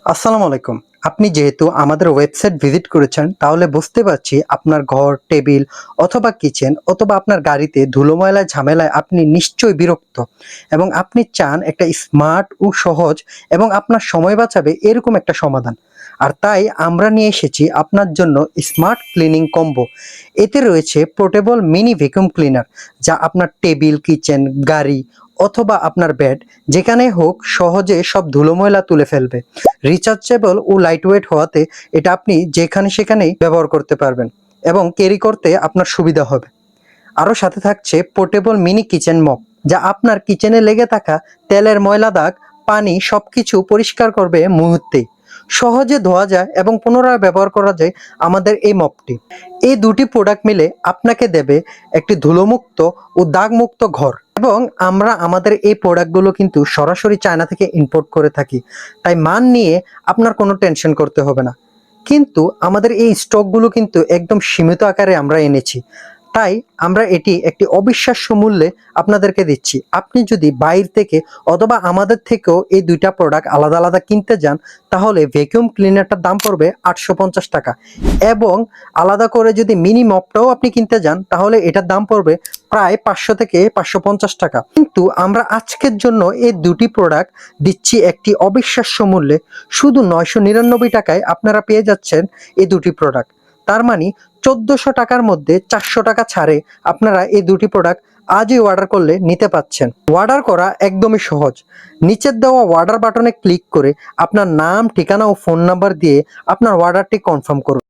আসসালামু আলাইকুম। আপনি যেহেতু আমাদের ওয়েবসাইট ভিজিট করেছেন, তাহলে বুঝতে পারছি আপনার ঘর, টেবিল অথবা কিচেন অথবা আপনার গাড়িতে ধুলো ময়লা ঝামেলায় আপনি নিশ্চয়ই বিরক্ত এবং আপনি চান একটা স্মার্ট ও সহজ এবং আপনার সময় বাঁচাবে এরকম একটা সমাধান। আর তাই আমরা নিয়ে এসেছি আপনার জন্য স্মার্ট ক্লিনিং কম্বো। এতে রয়েছে পোর্টেবল মিনি ভ্যাকুয়াম ক্লিনার, যা আপনার টেবিল, কিচেন, গাড়ি অথবা আপনার বেড যেখানে হোক সহজে সব ধুলো ময়লা তুলে ফেলবে। রিচার্জেবল ও লাইটওয়েট হওয়াতে এটা আপনি যেখানে সেখানেই ব্যবহার করতে পারবেন এবং ক্যারি করতে আপনার সুবিধা হবে। আরও সাথে থাকছে পোর্টেবল মিনি কিচেন মপ, যা আপনার কিচেনে লেগে থাকা তেলের ময়লা, দাগ, পানি সবকিছু পরিষ্কার করবে মুহূর্তেই। সহজে ধোয়া যায় এবং পুনরায় ব্যবহার করা যায় আমাদের এই মপটি। এই দুটি প্রোডাক্ট মিলে আপনাকে দেবে একটি ধুলোমুক্ত ও দাগমুক্ত ঘর। এবং আমরা আমাদের এই প্রোডাক্টগুলো কিন্তু সরাসরি চায়না থেকে ইম্পোর্ট করে থাকি, তাই মান নিয়ে আপনার কোনো টেনশন করতে হবে না। কিন্তু আমাদের এই স্টকগুলো কিন্তু একদম সীমিত আকারে আমরা এনেছি, তাই আমরা এটি একটি অবিশ্বাস্য মূল্যে আপনাদেরকে দিচ্ছি। আপনি যদি বাইরে থেকে অথবা আমাদের থেকেও এই দুইটা প্রোডাক্ট আলাদা আলাদা কিনতে যান, তাহলে ভ্যাকুয়াম ক্লিনারটার দাম পড়বে 850 টাকা এবং আলাদা করে যদি মিনি মপটাও আপনি কিনতে যান, তাহলে এটার দাম পড়বে প্রায় 500 থেকে 550 টাকা। কিন্তু আমরা আজকের জন্য এই দুটি প্রোডাক্ট দিচ্ছি একটি অবিশ্বাস্য মূল্যে। শুধু 999 টাকায় আপনারা পেয়ে যাচ্ছেন এই দুটি প্রোডাক্ট। তার মানে 1400 টাকার মধ্যে 400 টাকা ছাড়ে আপনারা এই দুটি প্রোডাক্ট আজই অর্ডার করলে নিতে পাচ্ছেন। অর্ডার করা একদমই সহজ। নিচের দেওয়া অর্ডার বাটনে ক্লিক করে আপনার নাম, ঠিকানা ও ফোন নাম্বার দিয়ে আপনার অর্ডারটি কনফার্ম করুন।